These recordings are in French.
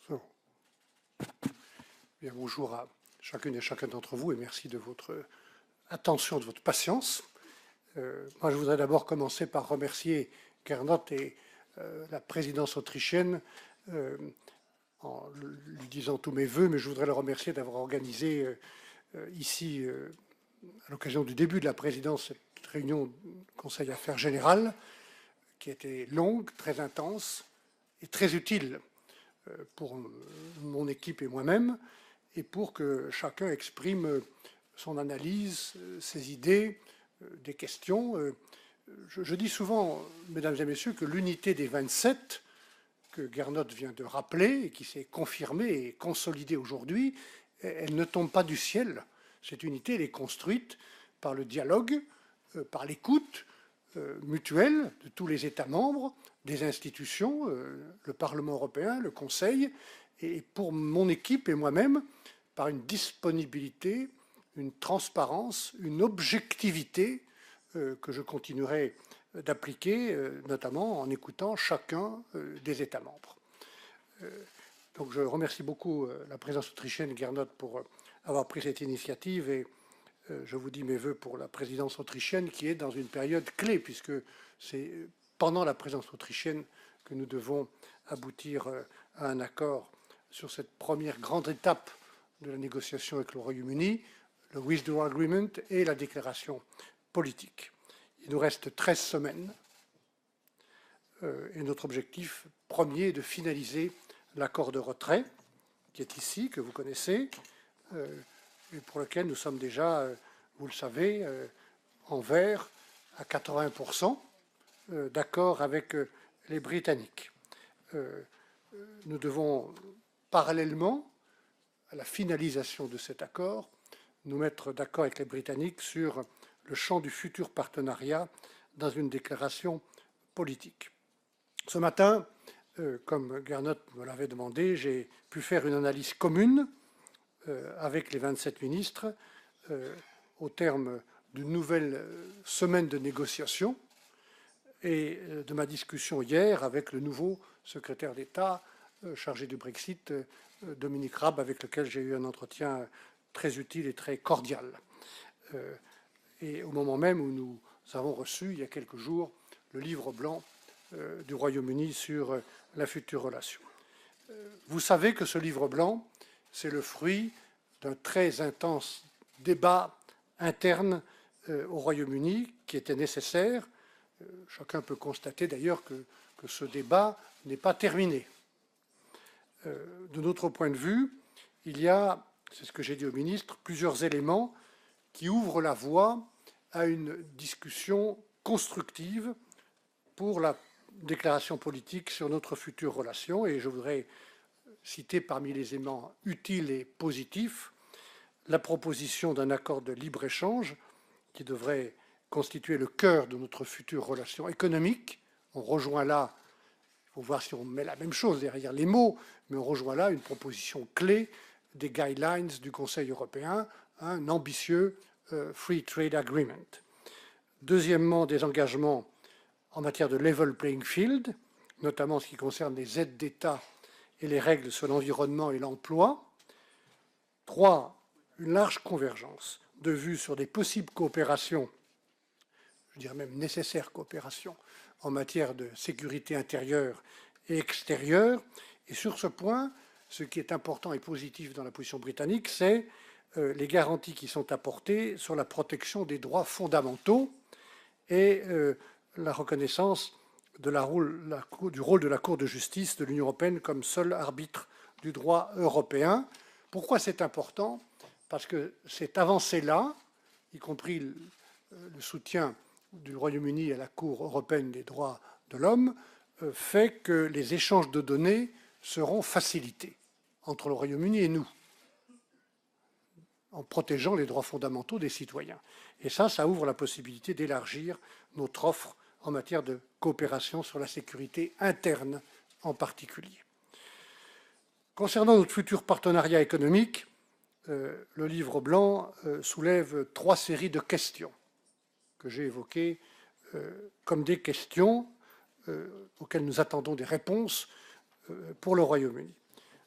So. Bien, bonjour à chacune et chacun d'entre vous et merci de votre attention, de votre patience. Moi, je voudrais d'abord commencer par remercier Gernot et la présidence autrichienne en lui disant tous mes voeux, mais je voudrais le remercier d'avoir organisé ici, à l'occasion du début de la présidence, cette réunion du Conseil Affaires Générales, qui a été longue, très intense et très utile pour mon équipe et moi-même, et pour que chacun exprime son analyse, ses idées, des questions. Je dis souvent, mesdames et messieurs, que l'unité des 27, que Gernot vient de rappeler, et qui s'est confirmée et consolidée aujourd'hui, elle ne tombe pas du ciel. Cette unité, elle est construite par le dialogue, par l'écoute mutuelle de tous les États membres, des institutions, le Parlement européen, le Conseil, et pour mon équipe et moi-même, par une disponibilité, une transparence, une objectivité que je continuerai d'appliquer, notamment en écoutant chacun des États membres. Donc je remercie beaucoup la présidence autrichienne, Gernot, pour avoir pris cette initiative et je vous dis mes voeux pour la présidence autrichienne qui est dans une période clé puisque c'est pendant la présidence autrichienne que nous devons aboutir à un accord sur cette première grande étape de la négociation avec le Royaume-Uni, le Withdrawal Agreement et la déclaration politique. Il nous reste 13 semaines et notre objectif premier est de finaliser l'accord de retrait qui est ici, que vous connaissez, et pour lequel nous sommes déjà, vous le savez, en vert à 80% d'accord avec les Britanniques. Nous devons parallèlement à la finalisation de cet accord nous mettre d'accord avec les Britanniques sur le champ du futur partenariat dans une déclaration politique. Ce matin, comme Gernot me l'avait demandé, j'ai pu faire une analyse commune avec les 27 ministres au terme d'une nouvelle semaine de négociations et de ma discussion hier avec le nouveau secrétaire d'État chargé du Brexit, Dominique Raab, avec lequel j'ai eu un entretien très utile et très cordial. Et au moment même où nous avons reçu, il y a quelques jours, le livre blanc du Royaume-Uni sur la future relation. Vous savez que ce livre blanc, c'est le fruit d'un très intense débat interne au Royaume-Uni qui était nécessaire. Chacun peut constater d'ailleurs que ce débat n'est pas terminé. De notre point de vue, il y a, c'est ce que j'ai dit au ministre, plusieurs éléments qui ouvrent la voie à une discussion constructive pour la déclaration politique sur notre future relation. Et je voudrais citer parmi les éléments utiles et positifs la proposition d'un accord de libre-échange qui devrait constituer le cœur de notre future relation économique. On rejoint là, il faut voir si on met la même chose derrière les mots, mais on rejoint là une proposition clé des guidelines du Conseil européen, un ambitieux Free Trade Agreement. Deuxièmement, des engagements en matière de level playing field, notamment en ce qui concerne les aides d'État et les règles sur l'environnement et l'emploi. 3, une large convergence de vues sur des possibles coopérations, je dirais même nécessaires coopérations, en matière de sécurité intérieure et extérieure. Et sur ce point, ce qui est important et positif dans la position britannique, c'est les garanties qui sont apportées sur la protection des droits fondamentaux et la reconnaissance de du rôle de la Cour de justice de l'Union européenne comme seul arbitre du droit européen. Pourquoi c'est important? Parce que cette avancée-là, y compris le soutien du Royaume-Uni à la Cour européenne des droits de l'homme, fait que les échanges de données seront facilités entre le Royaume-Uni et nous, en protégeant les droits fondamentaux des citoyens. Et ça ouvre la possibilité d'élargir notre offre en matière de coopération sur la sécurité interne en particulier. Concernant notre futur partenariat économique, le livre blanc soulève 3 séries de questions que j'ai évoquées comme des questions auxquelles nous attendons des réponses pour le Royaume-Uni.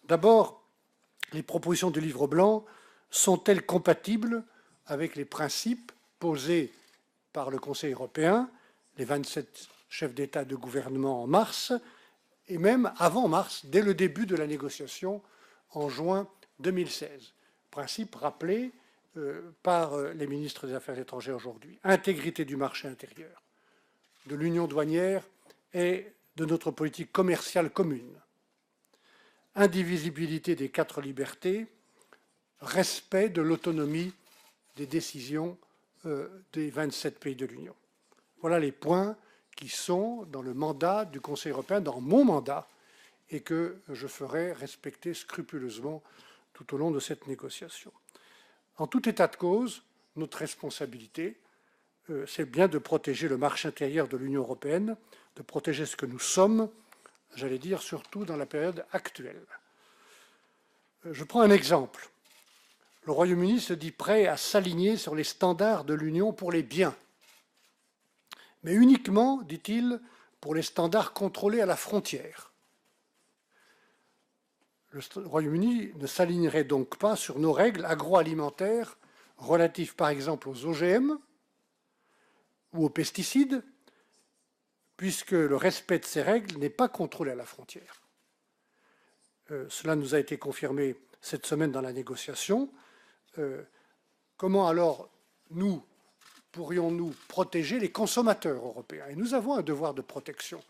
D'abord, les propositions du livre blanc sont-elles compatibles avec les principes posés par le Conseil européen, les 27 chefs d'État et de gouvernement en mars, et même avant mars, dès le début de la négociation en juin 2016. Principe rappelé par les ministres des Affaires étrangères aujourd'hui. Intégrité du marché intérieur, de l'union douanière et de notre politique commerciale commune. Indivisibilité des 4 libertés, respect de l'autonomie des décisions des 27 pays de l'Union. Voilà les points qui sont dans le mandat du Conseil européen, dans mon mandat, et que je ferai respecter scrupuleusement tout au long de cette négociation. En tout état de cause, notre responsabilité, c'est bien de protéger le marché intérieur de l'Union européenne, de protéger ce que nous sommes, j'allais dire surtout dans la période actuelle. Je prends un exemple. Le Royaume-Uni se dit prêt à s'aligner sur les standards de l'Union pour les biens, mais uniquement, dit-il, pour les standards contrôlés à la frontière. Le Royaume-Uni ne s'alignerait donc pas sur nos règles agroalimentaires relatives par exemple aux OGM ou aux pesticides, puisque le respect de ces règles n'est pas contrôlé à la frontière. Cela nous a été confirmé cette semaine dans la négociation. Comment alors nous pourrions-nous protéger les consommateurs européens? Et nous avons un devoir de protection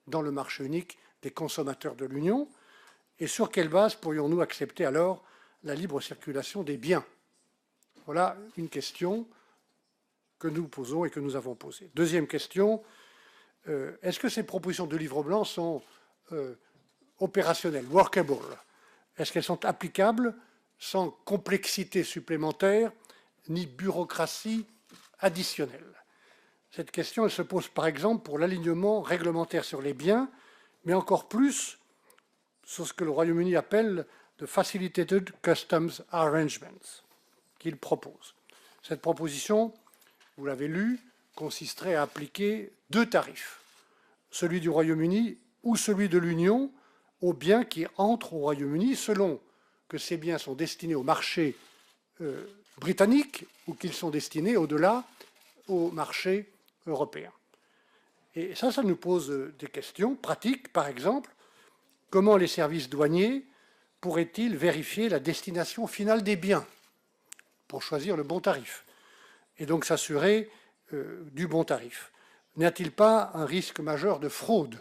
dans le marché unique des consommateurs de l'Union. Et sur quelle base pourrions-nous accepter alors la libre circulation des biens? Voilà une question que nous posons et que nous avons posée. Deuxième question, est-ce que ces propositions de livre blanc sont opérationnelles, workable? Est-ce qu'elles sont applicables sans complexité supplémentaire ni bureaucratie additionnelle? Cette question elle se pose par exemple pour l'alignement réglementaire sur les biens, mais encore plus sur ce que le Royaume-Uni appelle de Facilitated Customs Arrangements qu'il propose. Cette proposition, vous l'avez lu, consisterait à appliquer 2 tarifs, celui du Royaume-Uni ou celui de l'Union, aux biens qui entrent au Royaume-Uni selon que ces biens sont destinés au marché britannique ou qu'ils sont destinés au-delà au marché européen. Et ça nous pose des questions pratiques. Par exemple, comment les services douaniers pourraient-ils vérifier la destination finale des biens pour choisir le bon tarif et donc s'assurer du bon tarif? N'y a-t-il pas un risque majeur de fraude?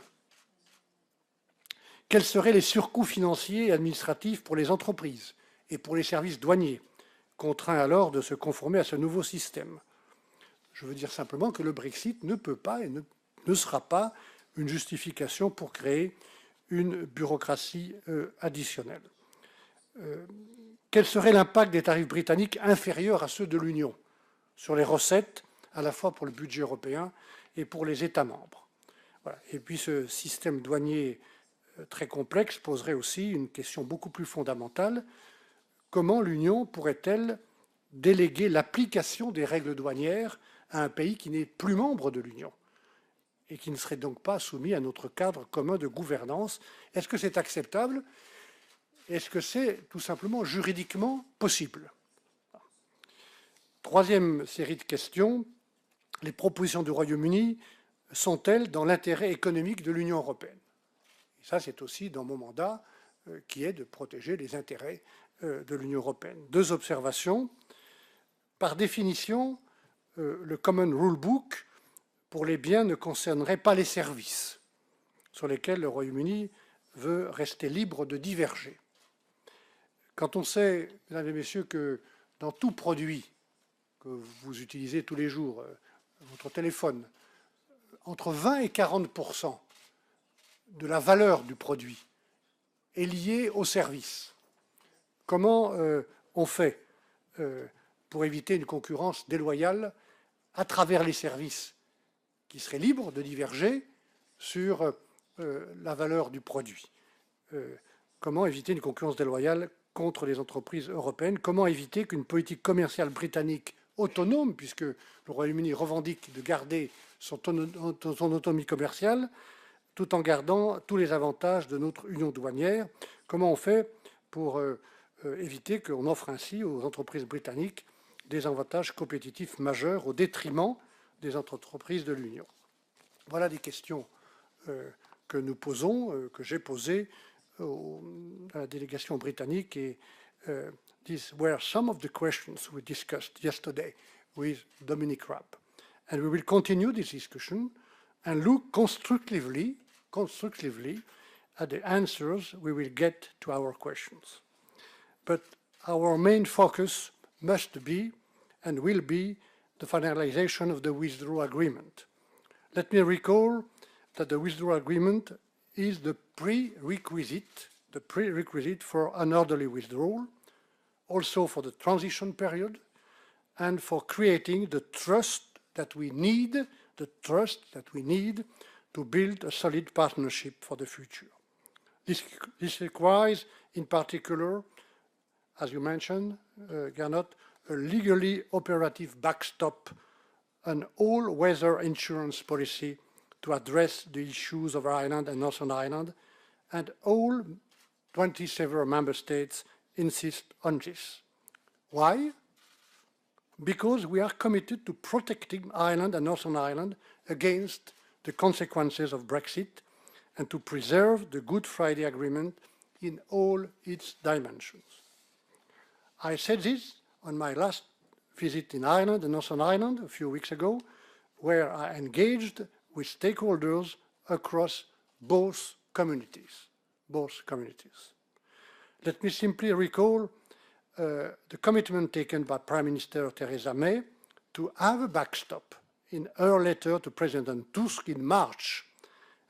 Quels seraient les surcoûts financiers et administratifs pour les entreprises et pour les services douaniers, contraints alors de se conformer à ce nouveau système? Je veux dire simplement que le Brexit ne peut pas et ne sera pas une justification pour créer une bureaucratie additionnelle. Quel serait l'impact des tarifs britanniques inférieurs à ceux de l'Union sur les recettes, à la fois pour le budget européen et pour les États membres? Voilà. Et puis ce système douanier très complexe poserait aussi une question beaucoup plus fondamentale. Comment l'Union pourrait-elle déléguer l'application des règles douanières à un pays qui n'est plus membre de l'Union et qui ne serait donc pas soumis à notre cadre commun de gouvernance? Est-ce que c'est acceptable? Est-ce que c'est tout simplement juridiquement possible? Troisième série de questions, les propositions du Royaume-Uni sont-elles dans l'intérêt économique de l'Union européenne? Et ça, c'est aussi dans mon mandat qui est de protéger les intérêts de l'Union européenne. 2 observations. Par définition, le Common Rule Book pour les biens ne concernerait pas les services, sur lesquels le Royaume-Uni veut rester libre de diverger. Quand on sait, mesdames et messieurs, que dans tout produit que vous utilisez tous les jours, votre téléphone, entre 20 et 40% de la valeur du produit est liée au service, comment on fait pour éviter une concurrence déloyale à travers les services qui seraient libres de diverger sur la valeur du produit? Comment éviter une concurrence déloyale contre les entreprises européennes? Comment éviter qu'une politique commerciale britannique autonome, puisque le Royaume-Uni revendique de garder son autonomie commerciale, tout en gardant tous les avantages de notre union douanière? Comment on fait pour éviter qu'on offre ainsi aux entreprises britanniques des avantages compétitifs majeurs au détriment des entreprises de l'Union. Voilà des questions que nous posons, que j'ai posées à la délégation britannique, et these were some of the questions we discussed yesterday with Dominic Raab. And we will continue this discussion and look constructively at the answers we will get to our questions. But our main focus must be and will be the finalization of the withdrawal agreement. Let me recall that the withdrawal agreement is the prerequisite for an orderly withdrawal, also for the transition period, and for creating the trust that we need to build a solid partnership for the future. This requires, in particular, as you mentioned, Gernot, a legally operative backstop, an all-weather insurance policy to address the issues of Ireland and Northern Ireland, and all 27 member states insist on this. Why? Because we are committed to protecting Ireland and Northern Ireland against the consequences of Brexit and to preserve the Good Friday Agreement in all its dimensions. I said this on my last visit in Ireland and Northern Ireland a few weeks ago, where I engaged with stakeholders across both communities. Let me simply recall the commitment taken by Prime Minister Theresa May to have a backstop in her letter to President Tusk in March,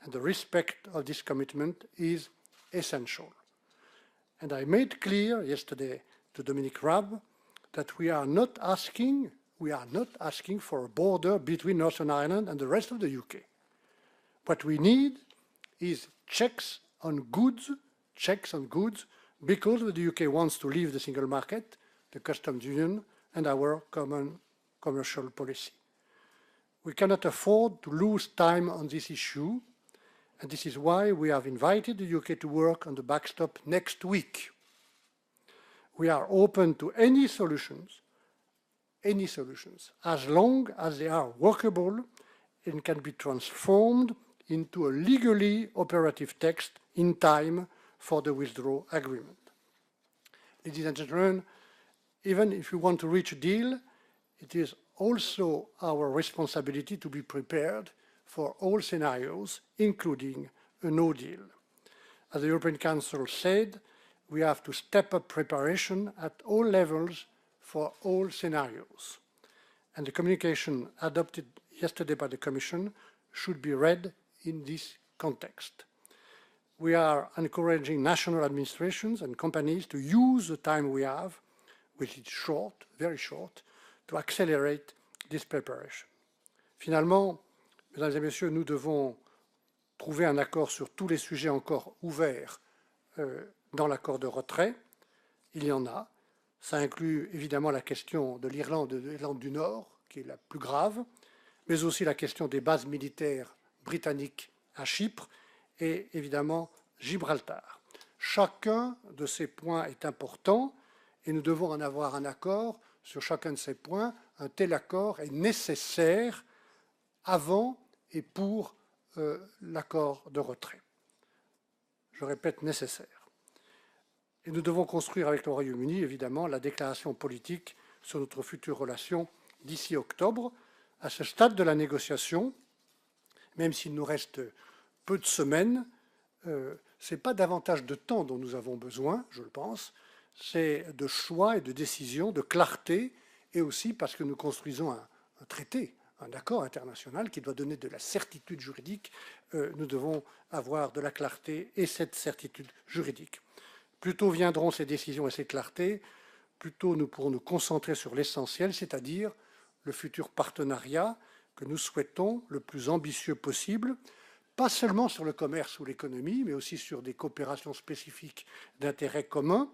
and the respect of this commitment is essential. And I made clear yesterday to Dominic Raab that we are not asking for a border between Northern Ireland and the rest of the UK. What we need is checks on goods, because the UK wants to leave the single market, the customs union, and our common commercial policy. We cannot afford to lose time on this issue, and this is why we have invited the UK to work on the backstop next week. We are open to any solutions, as long as they are workable and can be transformed into a legally operative text in time for the withdrawal agreement. Ladies and gentlemen, even if we want to reach a deal, it is also our responsibility to be prepared for all scenarios, including a no deal. As the European Council said, we have to step up preparation at all levels for all scenarios. And the communication adopted yesterday by the Commission should be read in this context. We are encouraging national administrations and companies to use the time we have, which is short, very short, to accelerate this preparation. Finalement, mesdames et messieurs, nous devons trouver un accord sur tous les sujets encore ouverts dans l'accord de retrait. Il y en a. Ça inclut évidemment la question de l'Irlande et de l'Irlande du Nord, qui est la plus grave, mais aussi la question des bases militaires britanniques à Chypre et évidemment Gibraltar. Chacun de ces points est important et nous devons en avoir un accord sur chacun de ces points. Un tel accord est nécessaire avant et pour l'accord de retrait. Je répète, nécessaire. Et nous devons construire avec le Royaume-Uni, évidemment, la déclaration politique sur notre future relation d'ici octobre. À ce stade de la négociation, même s'il nous reste peu de semaines, ce n'est pas davantage de temps dont nous avons besoin, je le pense, c'est de choix et de décision, de clarté, et aussi parce que nous construisons un traité, un accord international qui doit donner de la certitude juridique, nous devons avoir de la clarté et cette certitude juridique. Plus tôt viendront ces décisions et ces clartés, plus tôt nous pourrons nous concentrer sur l'essentiel, c'est-à-dire le futur partenariat que nous souhaitons le plus ambitieux possible, pas seulement sur le commerce ou l'économie, mais aussi sur des coopérations spécifiques d'intérêt commun,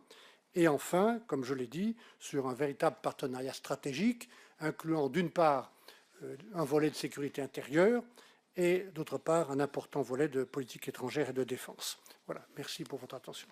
et enfin, comme je l'ai dit, sur un véritable partenariat stratégique, incluant d'une part un volet de sécurité intérieure et d'autre part un important volet de politique étrangère et de défense. Voilà, merci pour votre attention.